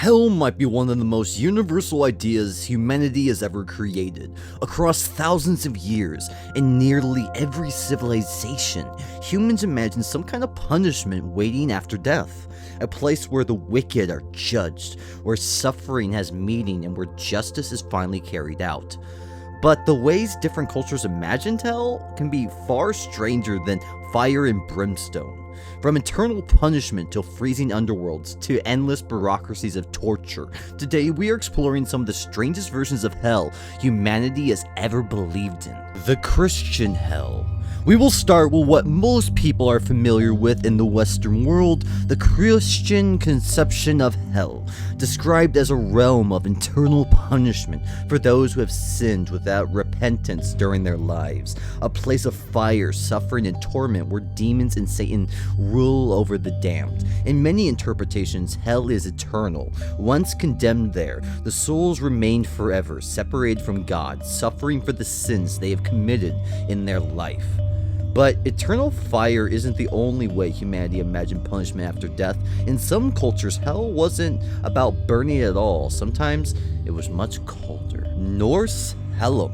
Hell might be one of the most universal ideas humanity has ever created. Across thousands of years, in nearly every civilization, humans imagine some kind of punishment waiting after death. A place where the wicked are judged, where suffering has meaning, and where justice is finally carried out. But the ways different cultures imagine hell can be far stranger than fire and brimstone. From eternal punishment to freezing underworlds to endless bureaucracies of torture, today we are exploring some of the strangest versions of hell humanity has ever believed in. The Christian hell. We will start with what most people are familiar with in the Western world, the Christian conception of hell, described as a realm of eternal punishment for those who have sinned without repentance during their lives, a place of fire, suffering, and torment where demons and Satan rule over the damned. In many interpretations, hell is eternal. Once condemned there, the souls remain forever, separated from God, suffering for the sins they have committed in their life. But eternal fire isn't the only way humanity imagined punishment after death. In some cultures, hell wasn't about burning at all. Sometimes it was much colder. Norse Helum.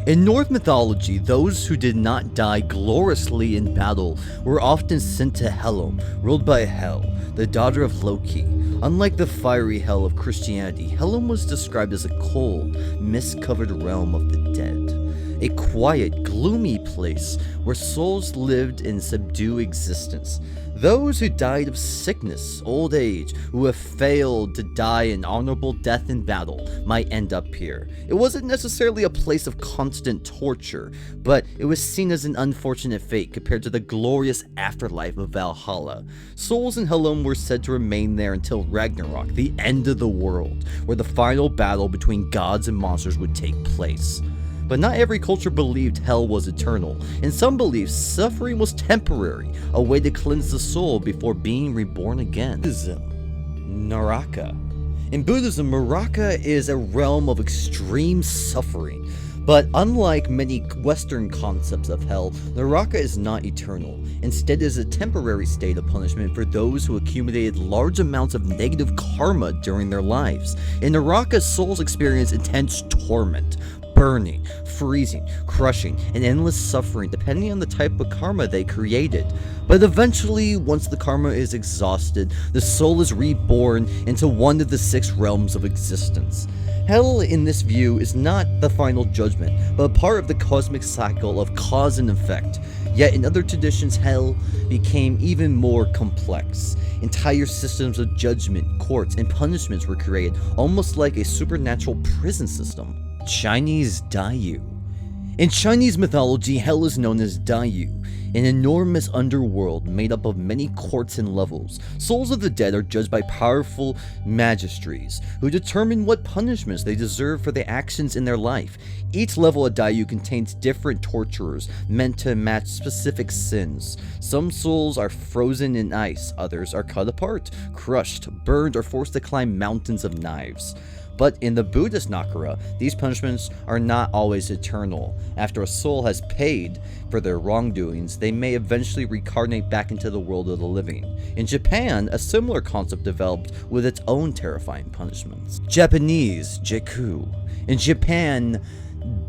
In Norse mythology, those who did not die gloriously in battle were often sent to Helum, ruled by Hel, the daughter of Loki. Unlike the fiery hell of Christianity, Helum was described as a cold, mist-covered realm of the dead. A quiet, gloomy place where souls lived in subdued existence. Those who died of sickness, old age, who have failed to die an honorable death in battle, might end up here. It wasn't necessarily a place of constant torture, but it was seen as an unfortunate fate compared to the glorious afterlife of Valhalla. Souls in Helum were said to remain there until Ragnarok, the end of the world, where the final battle between gods and monsters would take place. But not every culture believed hell was eternal. In some beliefs, suffering was temporary, a way to cleanse the soul before being reborn again. Buddhism. Naraka. In Buddhism, Naraka is a realm of extreme suffering. But unlike many Western concepts of hell, Naraka is not eternal. Instead, it is a temporary state of punishment for those who accumulated large amounts of negative karma during their lives. In Naraka, souls experience intense torment, burning, freezing, crushing, and endless suffering depending on the type of karma they created. But eventually, once the karma is exhausted, the soul is reborn into one of the 6 realms of existence. Hell, in this view, is not the final judgment, but a part of the cosmic cycle of cause and effect. Yet in other traditions, hell became even more complex. Entire systems of judgment, courts, and punishments were created, almost like a supernatural prison system. Chinese Dayu. In Chinese mythology, hell is known as Dayu, an enormous underworld made up of many courts and levels. Souls of the dead are judged by powerful magistrates who determine what punishments they deserve for their actions in their life. Each level of Dayu contains different torturers meant to match specific sins. Some souls are frozen in ice, others are cut apart, crushed, burned, or forced to climb mountains of knives. But in the Buddhist Nakara, these punishments are not always eternal. After a soul has paid for their wrongdoings, they may eventually reincarnate back into the world of the living. In Japan, a similar concept developed with its own terrifying punishments. Japanese Jiku. In Japan,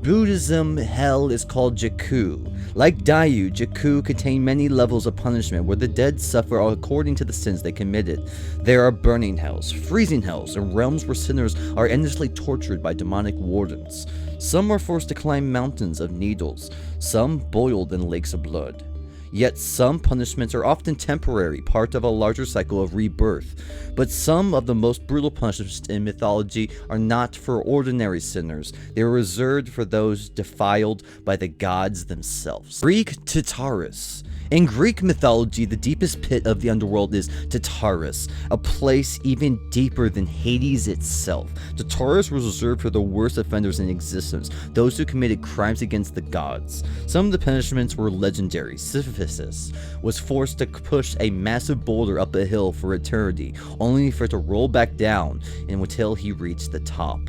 Buddhism hell is called Jiku. Like Dayu, Jiku contain many levels of punishment where the dead suffer according to the sins they committed. There are burning hells, freezing hells, and realms where sinners are endlessly tortured by demonic wardens. Some are forced to climb mountains of needles, some boiled in lakes of blood. Yet some punishments are often temporary, part of a larger cycle of rebirth. But some of the most brutal punishments in mythology are not for ordinary sinners. They are reserved for those defiled by the gods themselves. Greek Tartarus. In Greek mythology, the deepest pit of the underworld is Tartarus, a place even deeper than Hades itself. Tartarus was reserved for the worst offenders in existence, those who committed crimes against the gods. Some of the punishments were legendary. Sisyphus was forced to push a massive boulder up a hill for eternity, only for it to roll back down until he reached the top.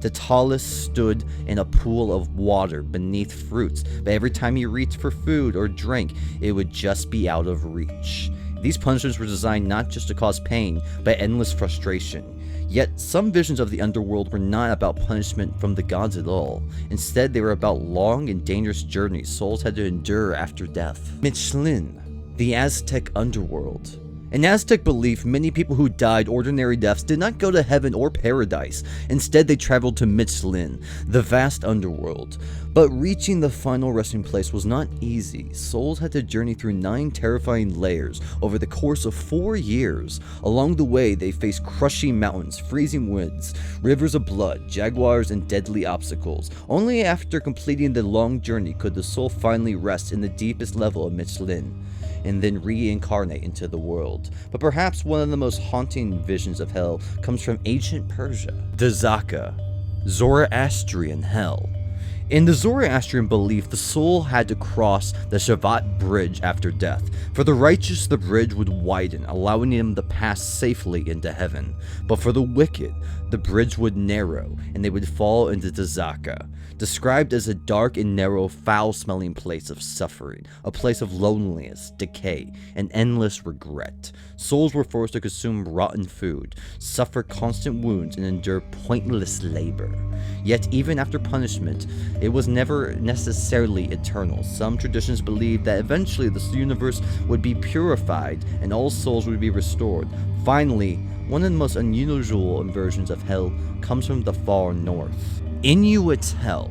Tantalus stood in a pool of water beneath fruits, but every time he reached for food or drink, it would just be out of reach. These punishments were designed not just to cause pain, but endless frustration. Yet, some visions of the underworld were not about punishment from the gods at all. Instead, they were about long and dangerous journeys souls had to endure after death. Mictlan, the Aztec underworld. In Aztec belief, many people who died ordinary deaths did not go to heaven or paradise. Instead, they traveled to Mictlan, the vast underworld. But reaching the final resting place was not easy. Souls had to journey through 9 terrifying layers over the course of 4 years. Along the way, they faced crushing mountains, freezing winds, rivers of blood, jaguars, and deadly obstacles. Only after completing the long journey could the soul finally rest in the deepest level of Mictlan, and then reincarnate into the world. But perhaps one of the most haunting visions of hell comes from ancient Persia. The Zaka, Zoroastrian hell. In the Zoroastrian belief, the soul had to cross the Shavat bridge after death. For the righteous, the bridge would widen, allowing them to pass safely into heaven. But for the wicked, the bridge would narrow, and they would fall into the Zaka, described as a dark and narrow, foul-smelling place of suffering, a place of loneliness, decay, and endless regret. Souls were forced to consume rotten food, suffer constant wounds, and endure pointless labor. Yet even after punishment, it was never necessarily eternal. Some traditions believed that eventually the universe would be purified and all souls would be restored. Finally, one of the most unusual versions of hell comes from the far north. Inuit hell.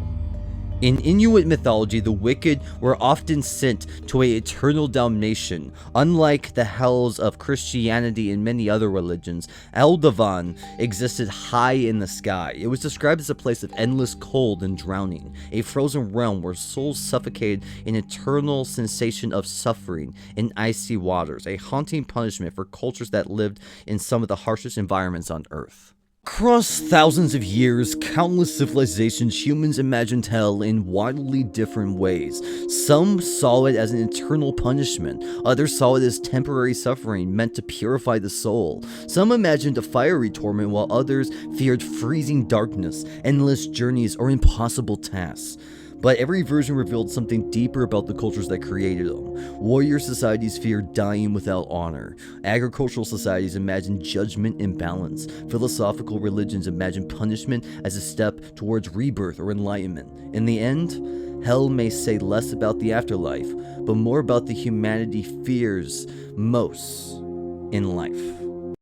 In Inuit mythology, the wicked were often sent to an eternal damnation. Unlike the hells of Christianity and many other religions, Eldavan existed high in the sky. It was described as a place of endless cold and drowning, a frozen realm where souls suffocated in eternal sensation of suffering in icy waters, a haunting punishment for cultures that lived in some of the harshest environments on Earth. Across thousands of years, countless civilizations, humans imagined hell in wildly different ways. Some saw it as an eternal punishment, others saw it as temporary suffering meant to purify the soul. Some imagined a fiery torment, while others feared freezing darkness, endless journeys, or impossible tasks. But every version revealed something deeper about the cultures that created them. Warrior societies feared dying without honor. Agricultural societies imagined judgment and balance. Philosophical religions imagined punishment as a step towards rebirth or enlightenment. In the end, hell may say less about the afterlife, but more about the humanity fears most in life.